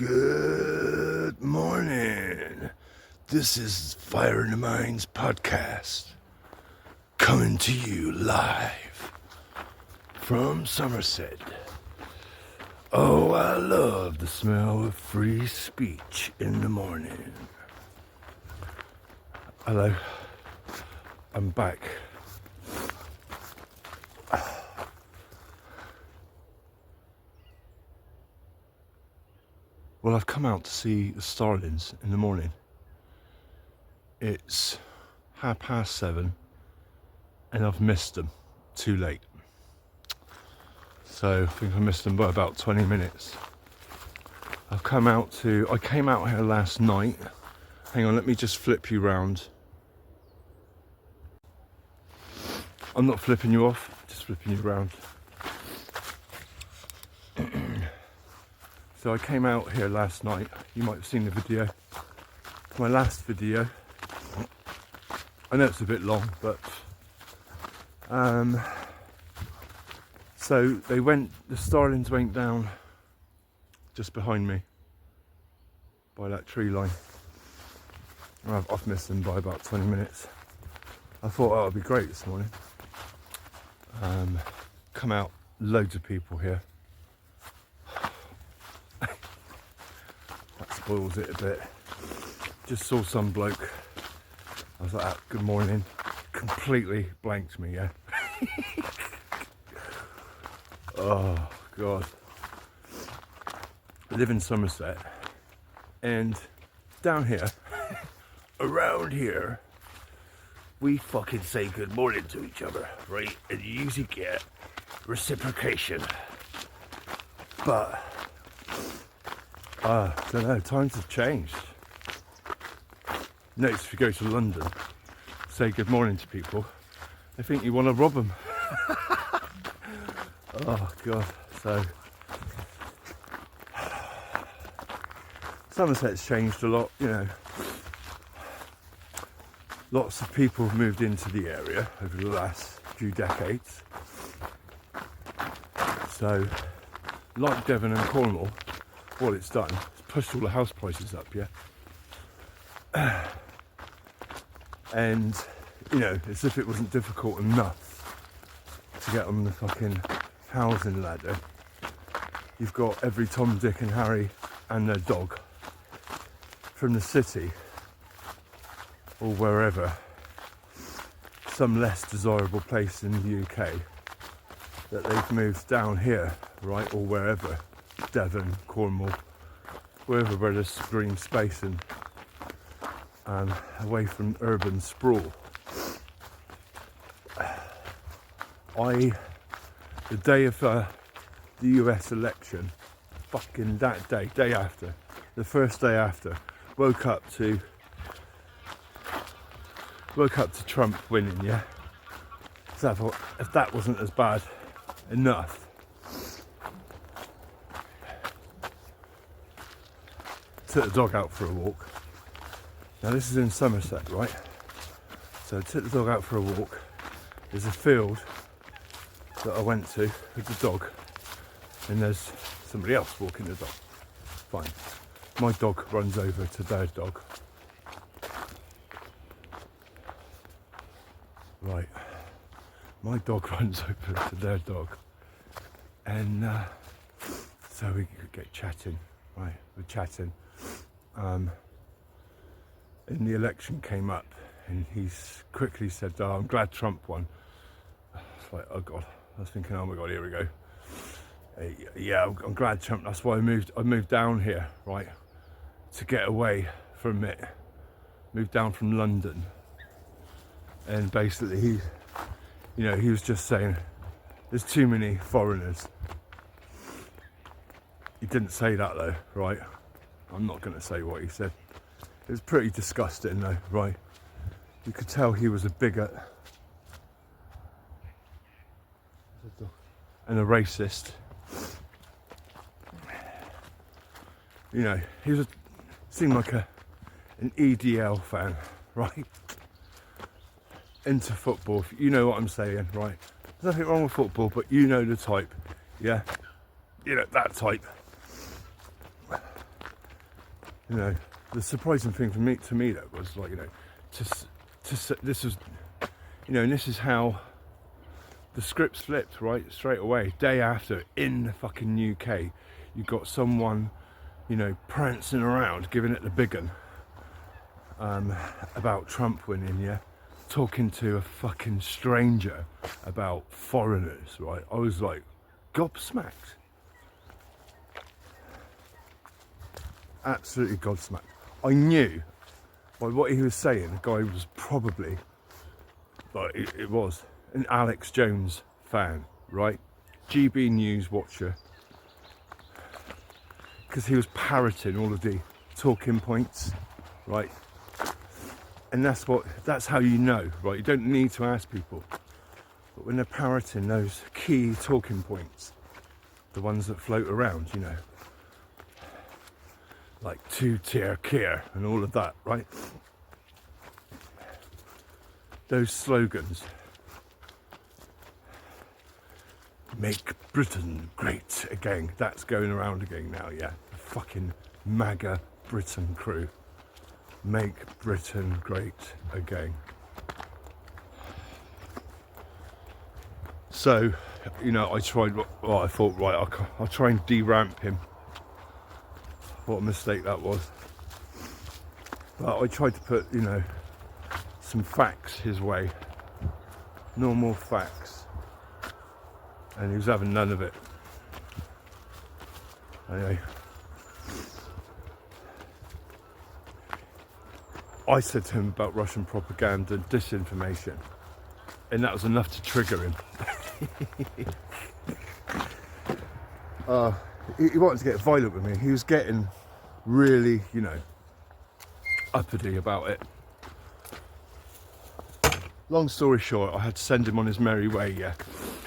Good morning. This is Fire in the Minds podcast, coming to you live from Somerset. Oh, I love the smell of free speech in the morning. Hello, I'm back. Well, I've come out to see the starlings in the morning. It's 7:30 and I've missed them. Too late. So I think I missed them by about 20 minutes. I came out here last night. Hang on, let me just flip you round. I'm not flipping you off, just flipping you round. So I came out here last night. You might have seen the video. My last video. I know it's a bit long, but so the starlings went down just behind me by that tree line. I've missed them by about 20 minutes. I thought that would be great this morning. Come out, loads of people here. That spoils it a bit. Just saw some bloke. I was like, good morning. Completely blanked me, yeah. Oh, God. I live in Somerset. And down here, around here, we fucking say good morning to each other, right? And you usually get reciprocation. But, I don't know, times have changed. Notice if you go to London, say good morning to people, they think you want to rob them. Oh, God. So, Somerset's changed a lot, you know. Lots of people have moved into the area over the last few decades. So, like Devon and Cornwall, what it's done is pushed all the house prices up, yeah? And, you know, as if it wasn't difficult enough to get on the fucking housing ladder, you've got every Tom, Dick and Harry and their dog from the city or wherever, some less desirable place in the UK, that they've moved down here, right, or wherever, Devon, Cornwall, wherever where there's green space and away from urban sprawl. The day of the US election, fucking that day after, the first day after, woke up to Trump winning, yeah? So I thought, if that wasn't as bad enough, took the dog out for a walk. Now this is in Somerset, right? So I took the dog out for a walk. There's a field that I went to with the dog, and there's somebody else walking the dog. Fine. My dog runs over to their dog. Right. My dog runs over to their dog. And so we could get chatting. Right, we're chatting. And the election came up, and he's quickly said, "Oh, I'm glad Trump won." It's like, oh God. I was thinking, oh my God, here we go. Yeah, I'm glad Trump. That's why I moved down here, right, to get away from it. Moved down from London, and basically he was just saying, there's too many foreigners. He didn't say that though, right? I'm not going to say what he said. It was pretty disgusting though, right? You could tell he was a bigot and a racist. You know, seemed like an EDL fan, right? Into football, you know what I'm saying, right? There's nothing wrong with football, but you know the type, yeah? You know, that type. You know, the surprising thing to me though was like, you know, this was, you know, and this is how the script's flipped, right? Straight away, day after, in the fucking UK, you got someone, you know, prancing around, giving it the big un, about Trump winning, yeah? Talking to a fucking stranger about foreigners, right? I was like, gobsmacked. Absolutely gobsmacked. I knew by what he was saying, the guy was probably, like, it was an Alex Jones fan, right? GB News watcher. Because he was parroting all of the talking points, right? And that's how you know, right? You don't need to ask people. But when they're parroting those key talking points, the ones that float around, you know, like two-tier care and all of that, right? Those slogans, make Britain great again, that's going around again now, yeah? The fucking MAGA Britain crew. Make Britain great again. So, you know, I tried, well, I thought, right, I'll try and de-ramp him. What a mistake that was. But I tried to put, you know, some facts his way. Normal facts. And he was having none of it. Anyway. I said to him about Russian propaganda and disinformation. And that was enough to trigger him. He wanted to get violent with me. He was getting really, you know, uppity about it. Long story short, I had to send him on his merry way, yeah.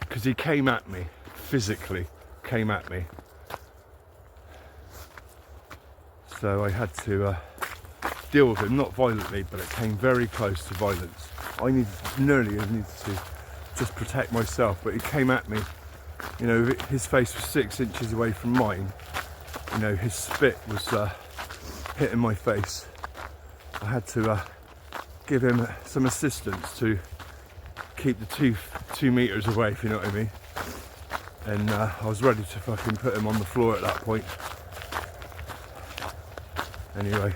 Because he came at me, physically came at me. So I had to deal with him, not violently, but it came very close to violence. I nearly needed to just protect myself, but he came at me. You know, his face was 6 inches away from mine. You know, his spit was hitting my face. I had to give him some assistance to keep the two meters away, if you know what I mean. And I was ready to fucking put him on the floor at that point. Anyway,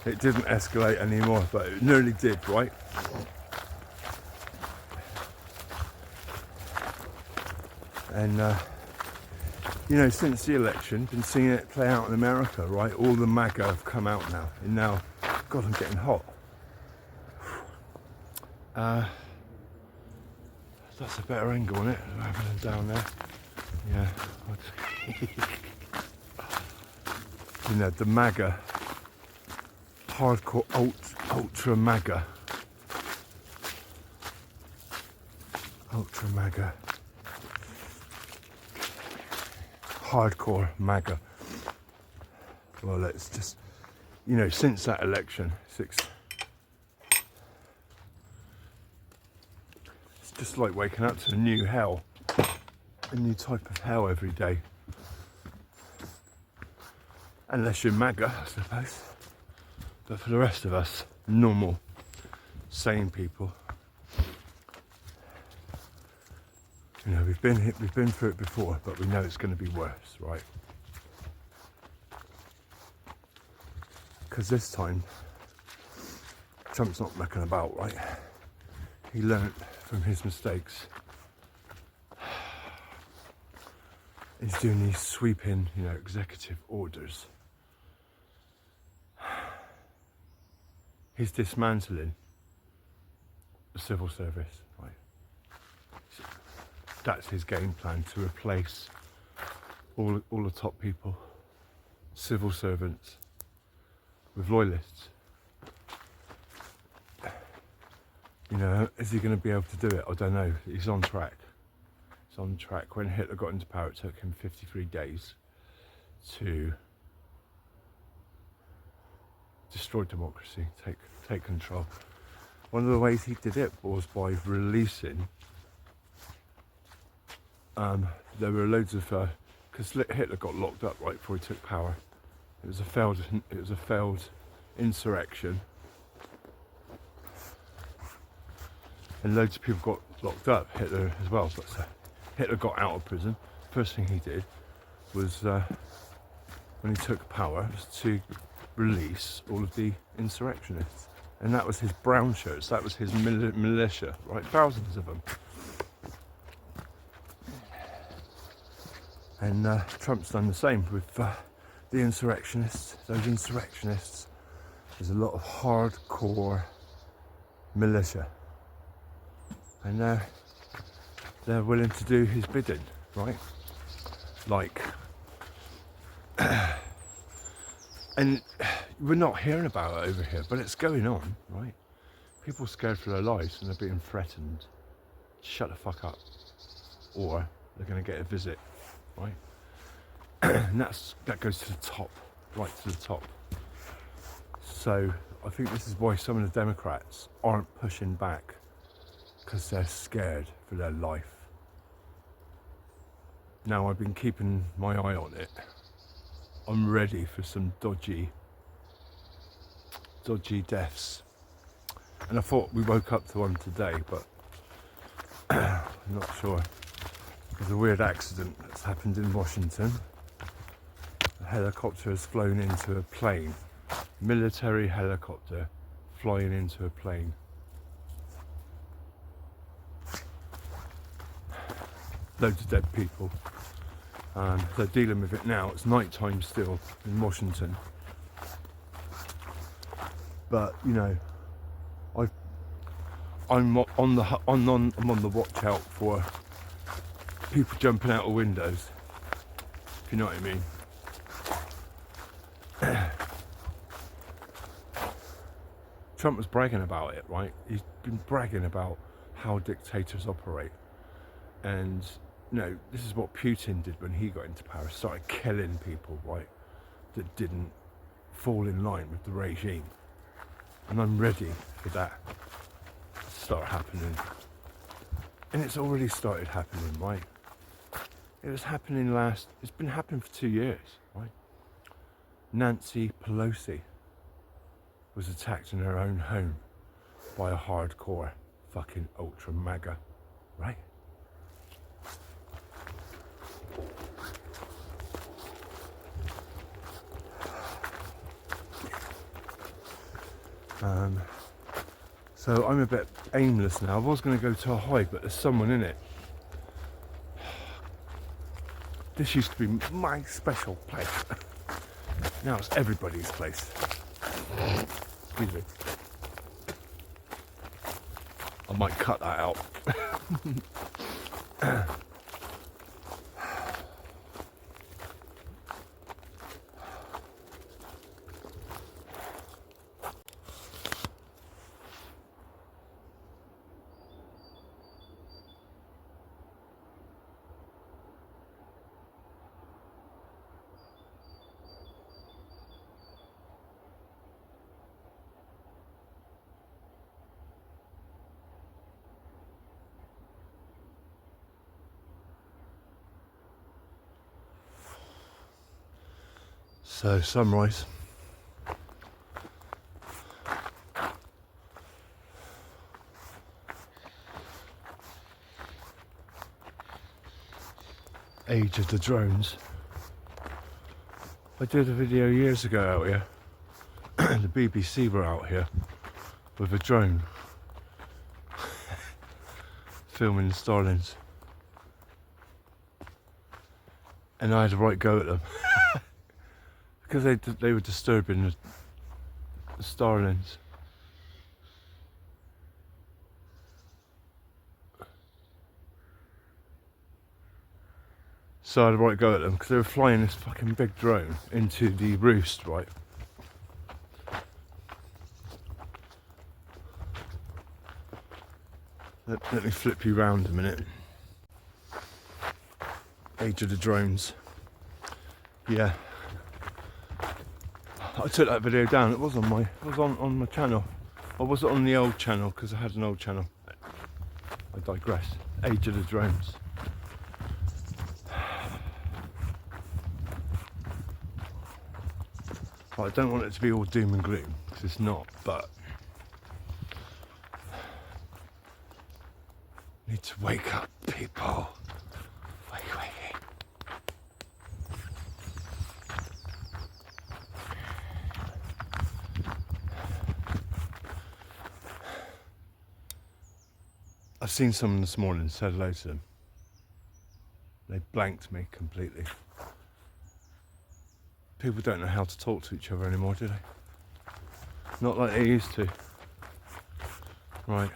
it didn't escalate anymore, but it nearly did, right? And you know, since the election, been seeing it play out in America, right? All the MAGA have come out now, and now, God, I'm getting hot. That's a better angle on it, rather than down there. Yeah. You know, the MAGA, hardcore ultra MAGA. Ultra MAGA. Hardcore MAGA. Well, it's just, you know, since that election, it's just like waking up to a new hell, a new type of hell every day. Unless you're MAGA, I suppose. But for the rest of us, normal, sane people, you know, we've been through it before, but we know it's going to be worse, right? Because this time, Trump's not mucking about, right? He learnt from his mistakes. He's doing these sweeping, you know, executive orders. He's dismantling the civil service, right? That's his game plan, to replace all the top people, civil servants, with loyalists. You know, is he going to be able to do it? I don't know. He's on track. He's on track. When Hitler got into power, it took him 53 days to destroy democracy, take control. One of the ways he did it was by releasing. There were loads of, because Hitler got locked up right before he took power. It was a failed insurrection, and loads of people got locked up. Hitler as well. But Hitler got out of prison. First thing he did was, when he took power, was to release all of the insurrectionists, and that was his brown shirts. That was his militia, right? Thousands of them. And Trump's done the same with the insurrectionists. Those insurrectionists, there's a lot of hardcore militia, and they're willing to do his bidding, right? Like, and we're not hearing about it over here, but it's going on, right? People are scared for their lives and they're being threatened. Shut the fuck up, or they're going to get a visit, right? And that goes to the top, right to the top. So I think this is why some of the Democrats aren't pushing back, because they're scared for their life. Now, I've been keeping my eye on it. I'm ready for some dodgy deaths. And I thought we woke up to one today, but I'm not sure. There's a weird accident that's happened in Washington. A helicopter has flown into a plane. Military helicopter flying into a plane. Loads of dead people. They're dealing with it now. It's night time still in Washington. But you know, I'm on the watch out for people jumping out of windows, if you know what I mean. Trump was bragging about it, right? He's been bragging about how dictators operate. And, you know, this is what Putin did when he got into power. Started killing people, right, that didn't fall in line with the regime. And I'm ready for that to start happening. And it's already started happening, right? It was happening it's been happening for 2 years, right? Nancy Pelosi was attacked in her own home by a hardcore fucking ultra MAGA, right? So I'm a bit aimless now. I was going to go to a high, but there's someone in it. This used to be my special place. Now it's everybody's place. Excuse me. I might cut that out. So, sunrise. Age of the drones. I did a video years ago out here. The BBC were out here with a drone filming the starlings. And I had a right go at them. Because they were disturbing the starlings. So I had a right go at them because they were flying this fucking big drone into the roost, right? Let me flip you round a minute. Age of the drones. Yeah. I took that video down. It was on my channel. Or was it on the old channel? Because I had an old channel. I digress. Age of the drones. I don't want it to be all doom and gloom, because it's not, but need to wake up, people. Wake. I've seen someone this morning, said hello to them. They blanked me completely. People don't know how to talk to each other anymore, do they? Not like they used to. Right.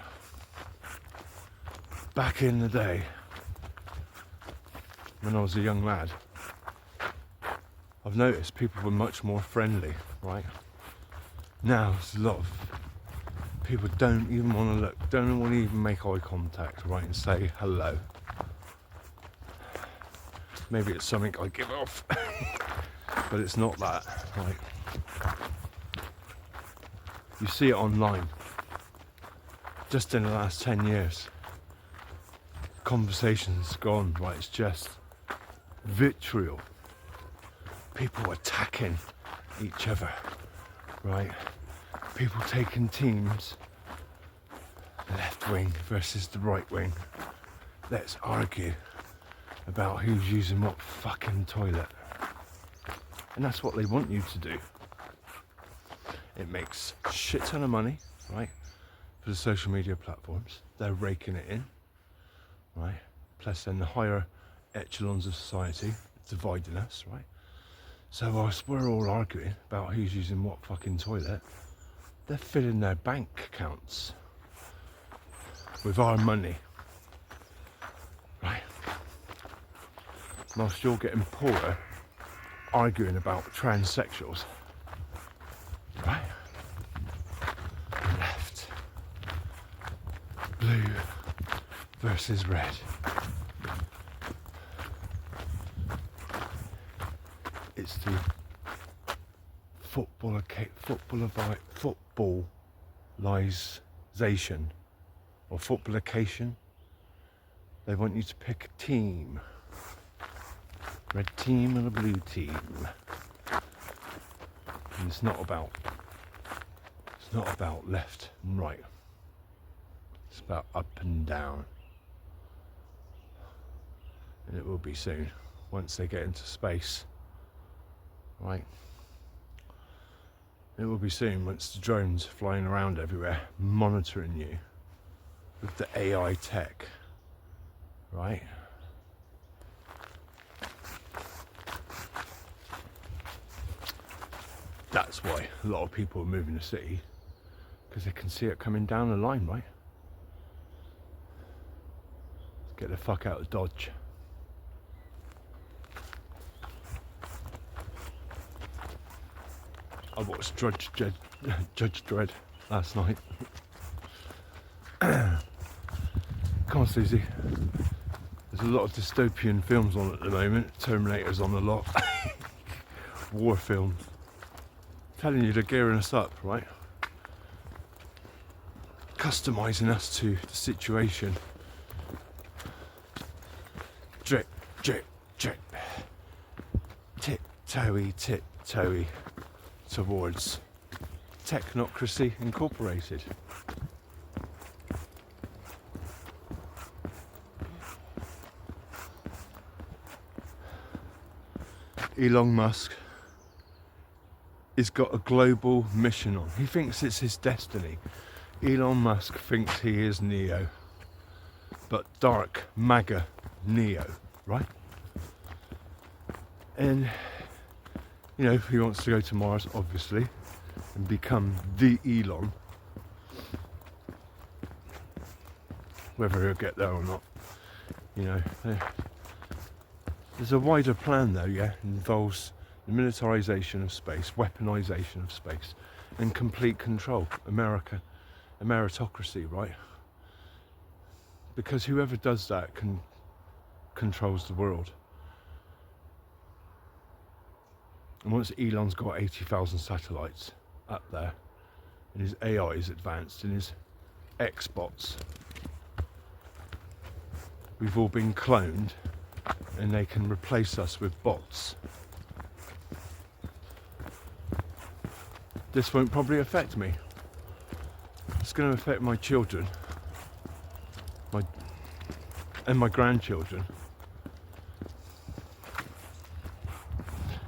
Back in the day, when I was a young lad, I've noticed people were much more friendly, right? Now, there's a lot of people don't even want to look, don't want to even make eye contact, right, and say hello. Maybe it's something I give off, but it's not that, right? You see it online. Just in the last 10 years, conversations gone, right? It's just vitriol. People attacking each other, right? People taking teams, left wing versus the right wing. Let's argue about who's using what fucking toilet. And that's what they want you to do. It makes a shit ton of money, right? For the social media platforms. They're raking it in, right? Plus then the higher echelons of society dividing us, right? So whilst we're all arguing about who's using what fucking toilet, they're filling their bank accounts with our money, right? Whilst you're getting poorer arguing about transsexuals, right? Left, blue versus red. It's the footballisation or footballication. They want you to pick a team. Red team and a blue team. And it's not about left and right. It's about up and down. And it will be soon, once they get into space. Right? It will be soon, once the drones flying around everywhere, monitoring you with the AI tech. Right? That's why a lot of people are moving to city, because they can see it coming down the line, right? Let's get the fuck out of Dodge. I watched Judge Dredd last night. Come on, Susie. There's a lot of dystopian films on at the moment. Terminator's on a lot. War films. Telling you they're gearing us up, right? Customising us to the situation. Drip, drip, drip. Tip-toey towards Technocracy Incorporated. Elon Musk has got a global mission on. He thinks it's his destiny. Elon Musk thinks he is Neo, but dark MAGA Neo, right? And you know, he wants to go to Mars, obviously, and become the Elon. Whether he'll get there or not, you know. There's a wider plan though, yeah, it involves the militarization of space, weaponization of space, and complete control. A meritocracy, right? Because whoever does that controls the world. And once Elon's got 80,000 satellites up there, and his AI is advanced, and his X-bots, we've all been cloned, and they can replace us with bots. this won't probably affect me. It's going to affect my children, and my grandchildren.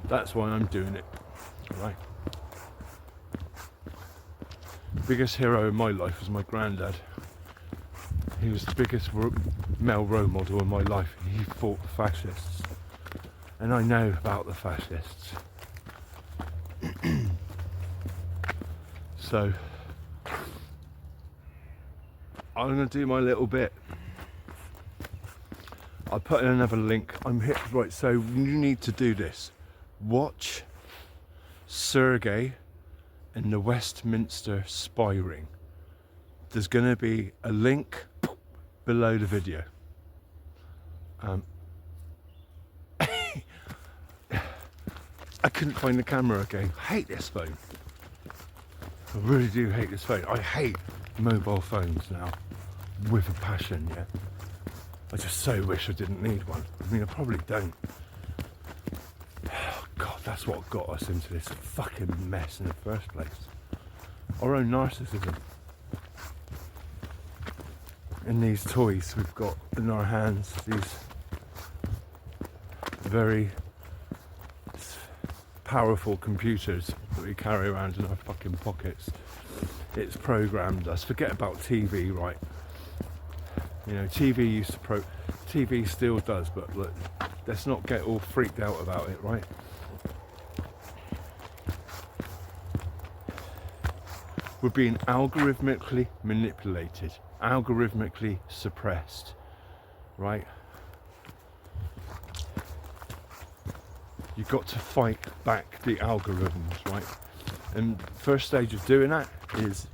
That's why I'm doing it, right? Biggest hero in my life was my granddad. He was the biggest male role model in my life. He fought the fascists, and I know about the fascists. So I'm going to do my little bit. I'll put in another link. I'm hit right. So you need to do this. Watch Sergei in the Westminster spy ring. There's going to be a link below the video. I couldn't find the camera again. I hate this phone. I really do hate this phone. I hate mobile phones now with a passion, yeah. I just so wish I didn't need one. I mean, I probably don't. Oh, God, that's what got us into this fucking mess in the first place. Our own narcissism. And these toys we've got in our hands, these very powerful computers that we carry around in our fucking pockets. It's programmed us. Forget about TV, right? You know, TV TV still does, but look, let's not get all freaked out about it, right? We're being algorithmically manipulated, algorithmically suppressed, right? You've got to fight back the algorithms, right? And first stage of doing that is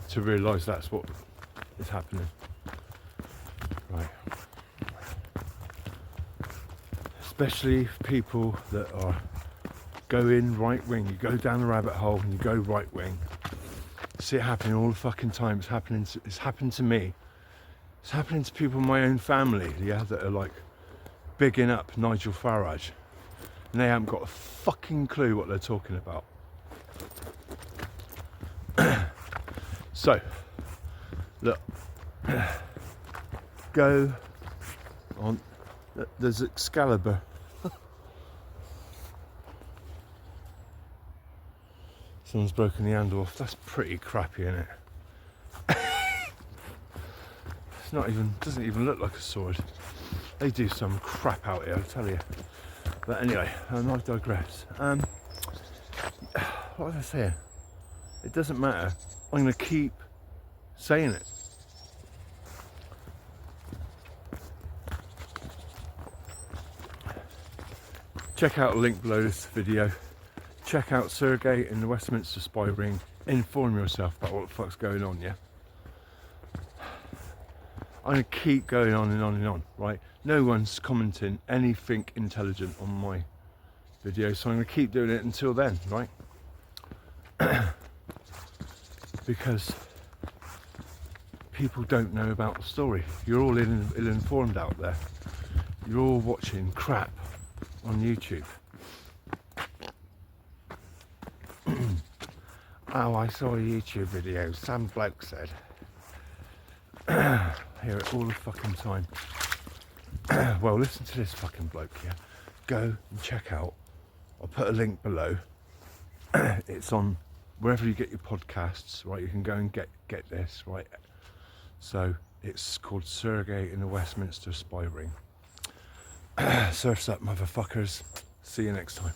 to realise that's what is happening, right? Especially people that are going right wing. You go down the rabbit hole and you go right wing. See it happening all the fucking time. It's happened to me. It's happening to people in my own family, yeah, that are like bigging up Nigel Farage. And they haven't got a fucking clue what they're talking about. So, look, go on. There's Excalibur. Someone's broken the handle off. That's pretty crappy, isn't it? It's not even, doesn't even look like a sword. They do some crap out here, I tell you. But anyway, I digress. What was I saying? It doesn't matter. I'm going to keep saying it. Check out the link below this video. Check out Sergei in the Westminster spy ring. Inform yourself about what the fuck's going on, yeah? I'm going to keep going on and on and on, right? No one's commenting anything intelligent on my video, so I'm going to keep doing it until then, right? Because people don't know about the story. You're all ill-informed out there. You're all watching crap on YouTube. Oh, I saw a YouTube video. Some bloke said. Hear it all the fucking time. Well, listen to this fucking bloke here. Go and check out. I'll put a link below. It's on wherever you get your podcasts, right? You can go and get this, right? So it's called Sergei in the Westminster spy ring. Surf's up, motherfuckers. See you next time.